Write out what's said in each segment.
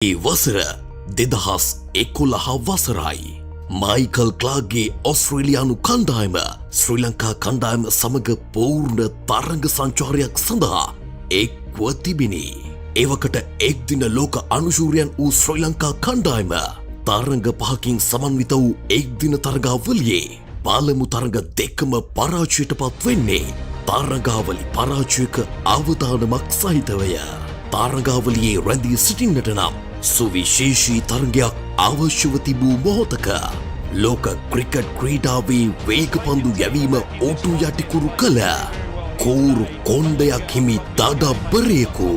ඒ වසර 2011 වසරයි. මයිකල් ක්ලාග්ගේ ඔස්ට්‍රේලියානු කණ්ඩායම ශ්‍රී ලංකා කණ්ඩායම සමග පූර්ණ තරඟ සංචාරයක් සඳහා එක්ව තිබිණි. එවකට එක් දින ලෝක අනුශූරයන් වූ ශ්‍රී ලංකා කණ්ඩායම තරඟ පහකින් සමන්විත වූ එක් දින තරඟාවලියේ පළමු තරඟ දෙකම පරාජයට පත් වෙන්නේ තරඟාවලි පරාජයක අවදානමක් සහිතවය. තරඟාවලියේ රැඳී සිටින්නට නම් සුවිශේෂී තරඟයක් අවශ්‍යව තිබූ මොහොතක ලෝක ක්‍රිකට් ක්‍රීඩාවේ වේගපන්දු යැවීම ඔටු යටිකුරු කළ කෝරු කොණ්ඩයක් හිමි දඩබ්බරයෙකු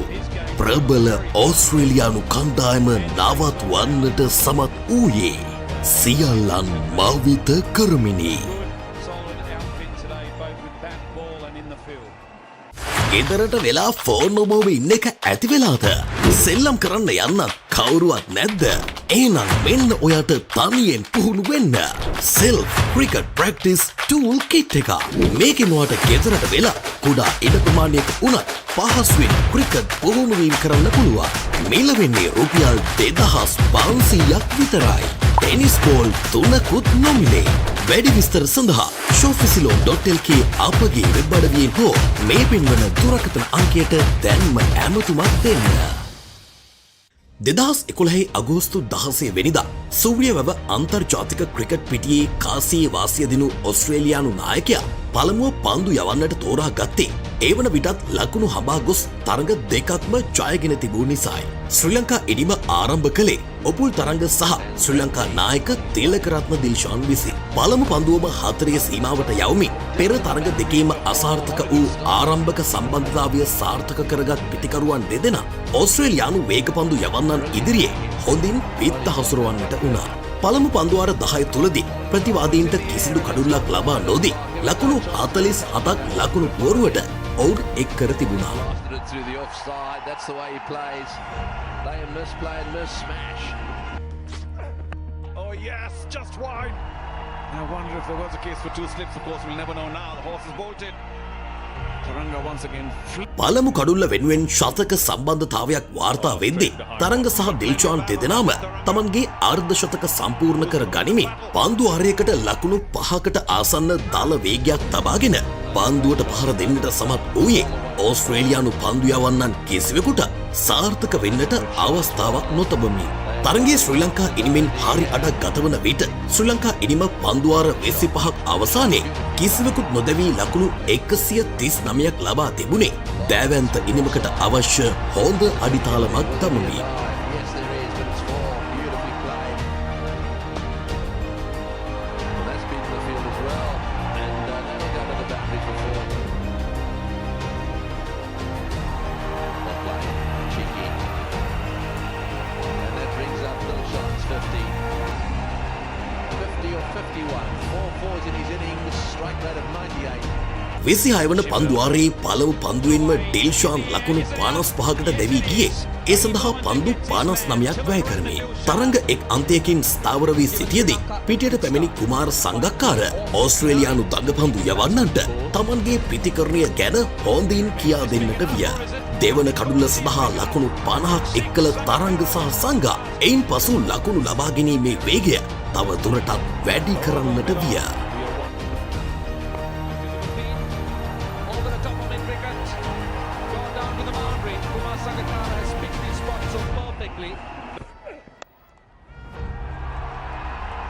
ප්‍රබල ඕස්ට්‍රේලියානු කණ්ඩායම නවත්වන්නට සමත් වූයේ සියල්ලන් මවිත කරමිනි. ගෙදරට වෙලා ෆෝන් ඔබව ඉන්න එක ඇති වෙලාද? සෙල්ලම් කරන්න යන්න කවුරුවත් නැද්ද? එහෙනම් මෙන්න ඔයාට තනියෙන් පුහුණු වෙන්න self cricket practice tool kit එක. මේකෙන් ඔයාට ගෙදරට වෙලා කුඩා ඉඩ ප්‍රමාණයක උනත් පහසුවෙන් ක්‍රිකට් පුහුණු වීම කරන්න පුළුවන්. මිල වෙන්නේ රුපියල් 2500ක් විතරයි. ටෙනිස් බෝල් 3කුත් නොමිලේ. වැඩි විස්තර සඳහා showfacilon.lk අපගේ වෙබ් අඩවියෙන් හෝ මේ පෙන්වන දුරකථන අංකයට දැන්ම ඇමතුමක් දෙන්න. 2011 අගෝස්තු 16 වෙනිදා සූරියවැව අන්තර්ජාතික ක්‍රිකට් පිටියේ කාසියේ වාසිය දිනු ඔස්ට්‍රේලියානු නායකයා පළමුව පන්දු යවන්නට තෝරා ගත්තේ ඒ වන විටත් ලකුණු හඹා ගොස් තරඟ දෙකක්ම ජයගෙන තිබූ නිසායි. ශ්‍රී ලංකා ඉනිම ආරම්භ කළේ ඔපුල් තරඟ සහ ශ්‍රී ලංකා නායක තිලකරත්න දිල්ෂාන් විසින්. පළමු පන්දුවම හතරේ සීමාවට යවමින් පෙර තරඟ දෙකේම අසාර්ථක වූ ආරම්භක සම්බන්ධතාවය සාර්ථක කරගත් පිටිකරුවන් දෙදෙනා ඕස්ට්‍රේලියානු වේගපන්දු යවන්නන් ඉදිරියේ හොඳින් පිත්ත හසුරවන්නට වුණා. පළමු පන්දුවාර 10 තුලදී ප්‍රතිවාදීන්ට කිසිදු කඩුල්ලක් ලබා නොදී ලකුණු 47ක් ලකුණු පුවරුවට ඔවුන් එක් කර තිබුණා. Oh yes, just wide. I wonder if there was a case for two slips. Of course, we'll never know now. The horse is bolted. Taranga once again. පළමු කඩුල්ල වෙනුවෙන් ශතක සම්බන්ධතාවයක් වාර්තා වෙද්දී තරංග සහ දිල්ෂාන් දෙදෙනාම තමන්ගේ අර්ධ ශතක සම්පූර්ණ කර ගනිමින් පන්දු අරයකට ලකුණු 5කට ආසන්න දල වේගයක් තබාගෙන පන්දුවට පහර දෙන්නට සමත් වූයේ ඕස්ට්‍රේලියානු පන්දු යවන්නන් කිසිවෙකුට සාර්ථක වෙන්නට අවස්ථාවක් නොතබමි. තරගයේ ශ්‍රී ලංකා ඉනිමෙන් හරි අඩක් ගතවන විට ශ්‍රී ලංකා ඉනිම පන්දුවාර 25ක් අවසානයේ කිසිවෙකුත් නොදැවී ලකුණු 139ක් ලබා තිබුණේ දෑවැන්ත ඉනිමකට අවශ්‍ය හොඳ අඩිතාලමක් තබමි. විසිහයවන පන්දුවාරයේ පළමු පන්දුවෙන්ම ඩිල්ෂාන් ලකුණු 55කට දැවී ගියේ ඒ සඳහා පන්දු 59ක් වැය කරමින් තරඟ එක් අන්තයකින් ස්ථාවර වී සිටියදී පිටියට පැමිණි කුමාර සංගක්කාර ඕස්ට්‍රේලියානු දඟපන්දු යවන්නන්ට තමන්ගේ පිතිකරණය ගැන හොඳින් කියා දෙන්නට විය. දෙවන කඩුල්ල සඳහා ලකුණු 50ක් එක්කල තරඟ සහ සංගා එයින් පසු ලකුණු ලබා ගැනීමේ වේගය තව දුරටත් වැඩි කරන්නට විය.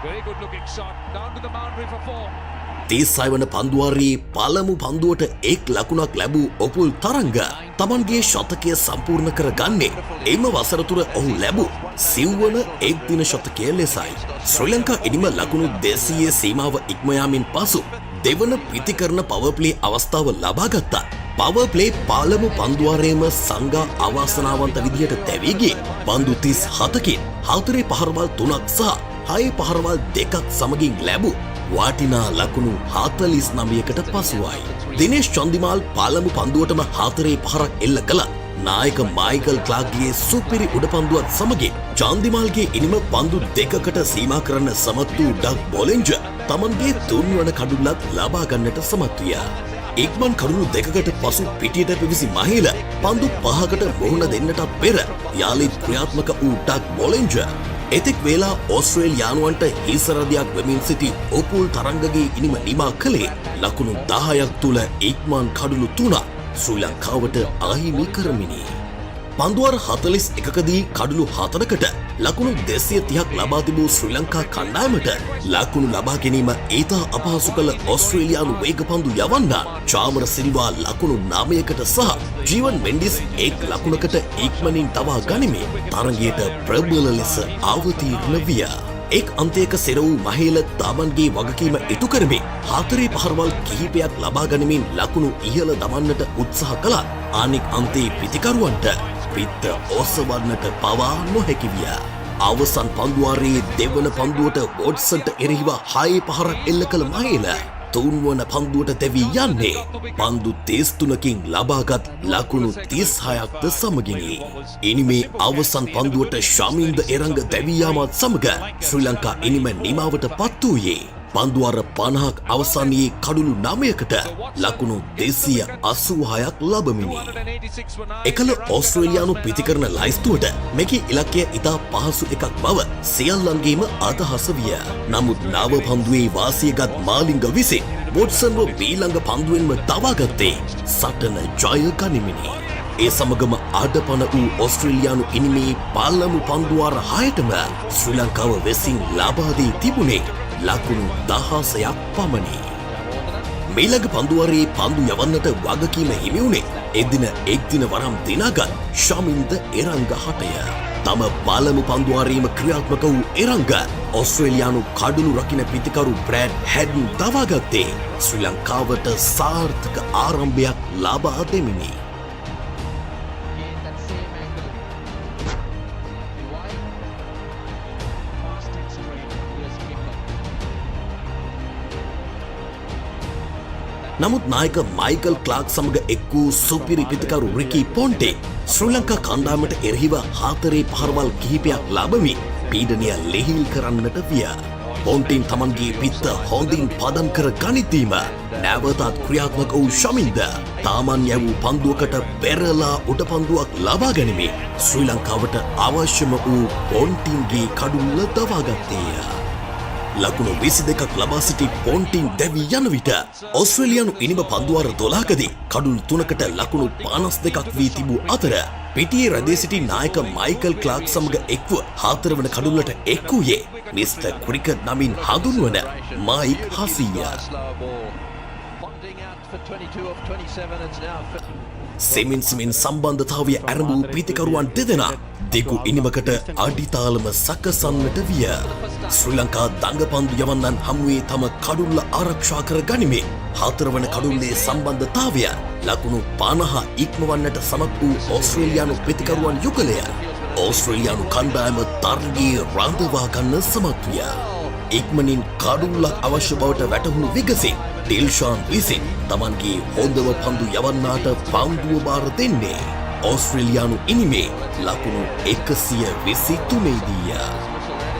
Very good looking shot down to the boundary for 4. 36 වන පන්දුවාරයේ පළමු පන්දුවට එක් ලකුණක් ලැබූ ඔපුල් තරංග තමන්ගේ ශතකය සම්පූර්ණ කර ගන්නේ එම වසර තුර ඔහු ලැබූ සිව්වන එක් දින ශතකය ලෙසයි. ශ්‍රී ලංකා ඉනිම ලකුණු 200 සීමාව ඉක්ම යාමෙන් පසු දෙවන පිතිකරණ පවර් ප්ලේ අවස්ථාව ලබා ගත්තා. පවර් ප්ලේ පළමු පන්දුවාරයේම සංගා අවාසනාවන්ත විදිහට තැවී ගියේ පන්දු 37කින් 4 පහරවල් 3ක් සහ 6 පහරවල් 2ක් සමගින් ලැබූ වටිනා ලකුණු 49කට පසුවයි. දිනේෂ් චන්දිමාල් පළමු පන්දුවටම 4 පහරක් එල්ල කළා. නායක මයිකල් ක්ලාග්ගේ සුපිරි උඩපන්දුවත් සමගින් චන්දිමාල්ගේ ඉනිම පන්දු 2කට සීමා කරන්න සමත් වූ ඩග් බොලෙන්ජර් තමන්ගේ 3 වන කඩුල්ලත් ලබා ගන්නට සමත් විය. ඉක්මන් කඩුළු දෙකකට පසු පිටියට පිවිසි මහේල පන්දු 5කට මුහුණ දෙන්නටත් පෙර යාලිත් ක්‍රියාත්මක වූ ඩග් බොලෙන්ජර් එතෙක් වේලා ඕස්ට්‍රේලියානුවන්ට හිසරදයක් වෙමින් සිටි ඔපුල් තරංගගේ ඉනිම නිමා කළේ ලකුණු 10ක් තුල ඉක්මන් කඩුළු 3ක් ශ්‍රී ලංකාවට අහිමි කරමිනි. පන්දුවර 41කදී කඩුළු 4කට ලකුණු 230ක් ලබා තිබූ ශ්‍රී ලංකා කණ්ඩායමට ලකුණු ලබා ගැනීම ඊතා අපහසු කළ ඕස්ට්‍රේලියානු වේගපන්දු යවන්න චාමර සිල්වා ලකුණු 9කට සහ ජීවන් මෙන්ඩිස් 1 ලකුණකට ඉක්මනින් තබා ගනිමින් තරගයට ප්‍රබල ලෙස අවතීර්ණ විය. එක් අන්තයක සෙර වූ මහේල තාමන්ගේ වගකීම ඉටු කරමින් හතරේ පහරවල් කිහිපයක් ලබා ගනිමින් ලකුණු ඉහළ දමන්නට උත්සාහ කළා. අනෙක් අන්තයේ පිතිකරුවන්ට පිත්ත ඔසවන්නට පවා නොහැකි විය. අවසන් පන්දුවාරයේ දෙවන පන්දුවට වොට්සන්ට එරෙහිව 6 පහරක් එල්ල කළ මහේල තුන්වන පන්දුවට තැවී යන්නේ පන්දු 33කින් ලබාගත් ලකුණු 36ක්ද සමගිනි. ඉනිමේ අවසන් පන්දුවට ශමින්ද එරංග දැවී යාමත් සමග ශ්‍රී ලංකා ඉනිම නිමාවට පත් වූයේ පන්දුවාර 50ක් අවසානයේ කඩුළු 9කට ලකුණු 286ක් ලබමිනි. එකල ඕස්ට්‍රේලියානු පිතිකරන ලයිස්තුවට මෙකි ඉලක්කය ඉතා පහසු එකක් බව සියල්ලන්ගේම අදහස විය. නමුත් නව පන්දුවේ වාසියගත් මාලිංග විසින් වොට්සන්ව මීළඟ පන්දුවෙන්ම තවාගත්තේ සටන ජය ගනිමිනි. ඒ සමගම ආඩපන වූ ඕස්ට්‍රේලියානු ඉනිමේ පළමු පන්දුවාර 6ටම ශ්‍රී ලංකාව වෙසින් ලබා දී තිබුණේ ලකුණු 16ක් පමණි. මීළඟ පන්දුවාරයේ පන්දු යවන්නට වගකීම හිමි වුණේ එදින එක් දින වරම් දිනාගත් ශමින්ද එරංග හටය. තම පළමු පන්දුවාරයේම ක්‍රියාත්මක වූ එරංග ඕස්ට්‍රේලියානු කඩුළු රකින පිතිකරු බ්‍රෑඩ් හැඩන් තවාගත්තේ ශ්‍රී ලංකාවට සාර්ථක ආරම්භයක් ලබා දෙමිනි. නමුත් නායක මයිකල් ක්ලාක් සමග එක් වූ සුපිරි පිතිකරු රිකි පොන්ටේ ශ්‍රී ලංකා කණ්ඩායමට එරෙහිව හතරේ පහරවල් කිහිපයක් ලබමින් පීඩනය ලිහිල් කරන්නට විය. පොන්ටින් තමන්ගේ පිත්ත හොඳින් පදම් කර ගනිද්දීම නැවතත් ක්‍රියාත්මක වූ ශමින්ද තාමන් යැවූ පන්දුවකට පෙරලා උඩ පන්දුවක් ලබා ගැනීමේ ශ්‍රී ලංකාවට අවශ්‍යම වූ පොන්ටින්ගේ කඩුල්ල දවාගත්තේය. ලකුණු 22ක් ලබා සිටි පොන්ටින් දැවී යන විට ඕස්ට්‍රේලියානු ඉනිම පන්දුවාර 12කදී කඩුළු 3කට ලකුණු 52ක් වී තිබූ අතර පිටියේ රැඳී සිටි නායක මයිකල් ක්ලාක් සමග එක්ව 4 වන කඩුල්ලට එක් වූයේ මිස්ටර් ක්‍රිකට් නමින් හඳුන්වන මයික් හසීය. සෙමින් සම්බන්ධතාවය ඇරඹූ පිතිකරුවන් දෙදෙනා දෙකු ඉනිමකට අඩිතාලම සකසන්නට විය. ශ්‍රී ලංකා දඟපන්දු යවන්නන් හමුවේ තම කඩුල්ල ආරක්ෂා කර ගනිමින් 4 වන කඩුල්ලේ සම්බන්ධතාවය ලකුණු 50 ඉක්මවන්නට සමත් වූ ඕස්ට්‍රේලියානු පිතිකරුවන් යුගලය ඕස්ට්‍රේලියානු කණ්ඩායම තරගයේ රඳවා ගන්න සමත් විය. ඉක්මනින් කඩුල්ලක් අවශ්‍ය බවට වැටහුණු විගසින් ඩිල්ෂාන් විසින් තමන්ගේ හොඳම පන්දු යවන්නාට පන්දුව බාර දෙන්නේ ඕස්ට්‍රේලියානු ඉනිමේ ලකුණු 123 දීය.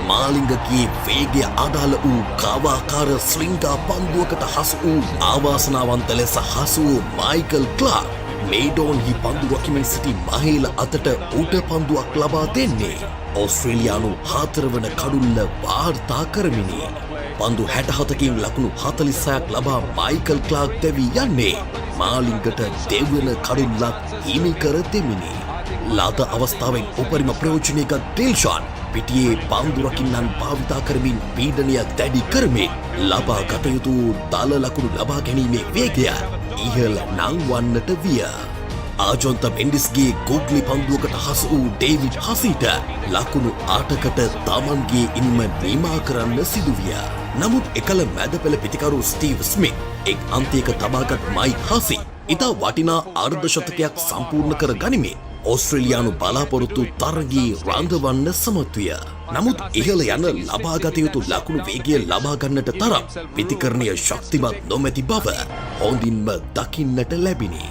මාලිංගගේ වේගය අදාළ වූ කාවාකාර ස්ලිංගා පන්දුවකට හසු වූ ආවාසනාවන්ත ලෙස හසු වූ මයිකල් ක්ලාක් මේඩෝන්හි පන්දු රකිමින් සිටි මහේල අතට උඩ පන්දුවක් ලබා දෙන්නේ ඕස්ට්‍රේලියානු 4 වන කඩුල්ල වාර්තා කරමිනි. පන්දු 67කින් ලකුණු 46ක් ලබා මයිකල් ක්ලාක් දැවී යන්නේ මාලිංගට දෙවන කඩුල්ලක් හිමි කර දෙමිනි. ලාත අවස්ථාවෙන් උපරිම ප්‍රයෝජනයක ඩිල්ෂාන් පිටියේ පන්දු රකින්නන් භාවිතා කරමින් පීඩනය දැඩි කරමින් ලබා ගත යුතු දල ලකුණු ලබා ගැනීමේ වේගය ඉහළ නංවන්නට විය. ආජොන්ත මෙන්ඩිස්ගේ ගෝග්ලි පන්දුවකට හසු වූ ඩේවිඩ් හසීට ලකුණු 8කට තමන්ගේ ඉනිම නිමා කරන්න සිදුවිය. නමුත් එකල මැද පෙළ පිතිකරු ස්ටීව් ස්මිත් එක් අන්තයක තබාගත් මයික් හසී ඉතා වටිනා අර්ධ ශතකයක් සම්පූර්ණ කර ගනිමින් ඕස්ට්‍රේලියානු බලාපොරොත්තු තරගයේ රඳවන්න සමත් විය. නමුත් ඉහළ යන ලබාගත යුතු ලකුණු වේගය ලබා ගන්නට තරම් පිතිකරණය ශක්තිමත් නොමැති බව හොඳින්ම දකින්නට ලැබිනි.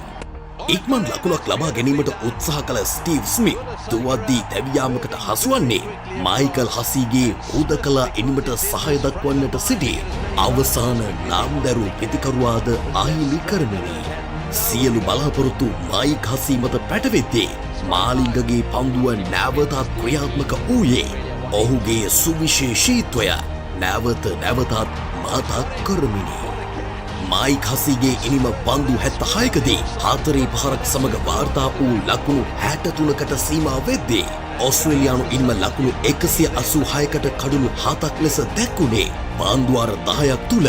ඉක්මන් ලකුණක් ලබා ගැනීමට උත්සාහ කළ ස්ටීව් ස්මිත් දුවද්දී දැවියාමකට හසුවන්නේ මයිකල් හසීගේ හුදකලා එනීමට සහාය දක්වන්නට සිටි අවසාන නාම්දරු ප්‍රතිකරුවාද ආයිලි කරමිනි. සියලු බලාපොරොත්තු මයික් හසී මත පැටවෙද්දී මාලිංගගේ පන්දුව නැවතත් ක්‍රියාත්මක වූයේ ඔහුගේ සුවිශේෂීත්වය නැවත නැවතත් මතක් කරමිනි. මයික් හසීගේ ඉනිම පන්දු 76කදී 4-5ක් සමග වාර්තා වූ ලකුණු 63කට සීමා වෙද්දී ඕස්ට්‍රේලියානු ඉනිම ලකුණු 186කට කඩුළු 7ක් ලෙස දැක්වුණේ පන්දුවාර 10ක් තුල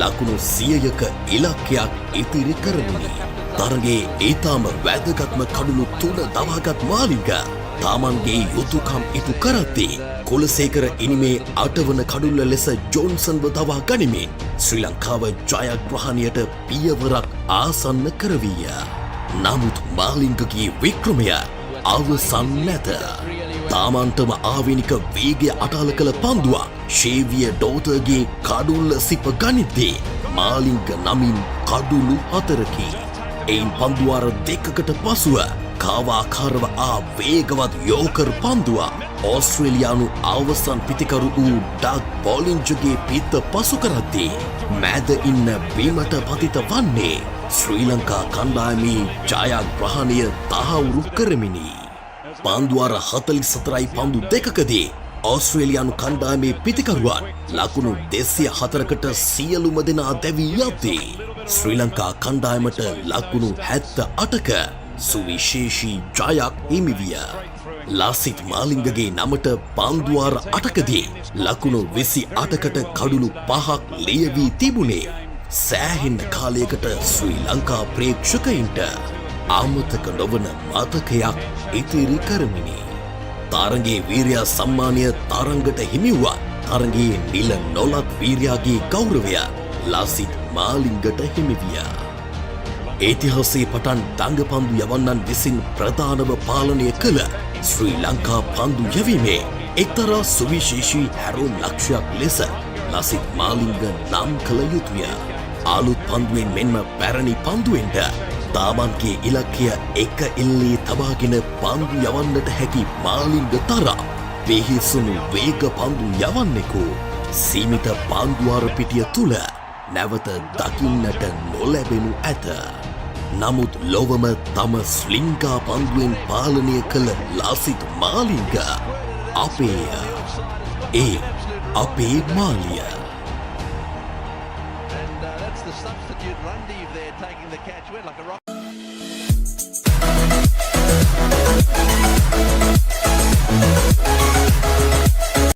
ලකුණු 100ක ඉලක්කයක් ඉතිරි කරමිනි. තරගයේ ඊටම වැදගත්ම කඩුළු 3 දවාගත් මාලිංග තාමන්ගේ යුතුයකම් ඉටු කරද්දී කුලසේකර ඉනිමේ 8 වන කඩුල්ල ලෙස ජොන්සන්ව දවා ගනිමින් ශ්‍රී ලංකාව ජයග්‍රහණයට පියවරක් ආසන්න කරවීය. නමුත් මාලිංගගේ වික්‍රමය අවසන් නැත. තාමන්ටම ආවේනික වේගය අටාල කළ පන්දුවක් ෂේවිය ඩෝටර්ගේ කඩුල්ල සිප ගනිද්දී මාලිංග නමින් කඩුළු 4කි. එයින් පන්දුවාර 2කට පසුව කාවාකාරව වේගවත් යෝකර් පන්දුවක් ඕස්ට්‍රේලියානු අවසන් පිතිකරු වූ ඩග් බෝලින්ජගේ පිත්ත පසු කරද්දී මැද ඉන්න බිමට පතිත වන්නේ ශ්‍රී ලංකා කණ්ඩායමේ ජයග්‍රහණය තහවුරු කරමිනි. පන්දුවාර 44යි පන්දු දෙකකදී ඕස්ට්‍රේලියානු කණ්ඩායමේ පිතිකරුවන් ලකුණු 204කට සියලුම දෙනා දැවී යද්දී ශ්‍රී ලංකා කණ්ඩායමට ලකුණු 78ක සුවිශේෂී ජයක් හිමිවිය. ලාසිත් මාලිංගගේ නමට පන්දුවාර 8කදී ලකුණු 28කට කඩුළු 5ක් ලියවී තිබුණේ සෑහෙන කාලයකට ශ්‍රී ලංකා ප්‍රේක්ෂකයින්ට අමතක නොවන මතකයක් ඉතිරි කරමිනි. තරගයේ වීරයා සම්මානය තරංගට හිමිවුවත් තරගයේ නිල නොලත් වීරයාගේ ගෞරවය ලාසිත් මාලිංගට හිමිවිය. ඓතිහාසයේ පටන් දඟපන්දු යවන්නන් විසින් ප්‍රධානව පාලනය කළ ශ්‍රී ලංකා පන්දු යැවීමේ එක්තරා සුවිශේෂී හැරවුම් ලක්ෂයක් ලෙස ලාසිත් මාලිංග නම් කළ යුතුය. අලුත් පන්දුවෙන් මෙන්ම පැරණි පන්දුවෙන්ට තාමන්ගේ ඉලක්කය එක එල්ලේ තබාගෙන පන්දු යවන්නට හැකි මාලිංග තරම් වෙහිසුණු වේග පන්දු යවන්නෙකු සීමිත පන්දුවාර පිටිය තුල නැවත දකින්නට නොලැබෙනු ඇත. නමුත් ලොවම තම ස්ලිංකා පන්දුවෙන් පාලනය කළ ලාසිත් මාලිංග අපේය. ඒ අපේ මාලිය. That's the substitute Randeep there taking the catch well like a rock.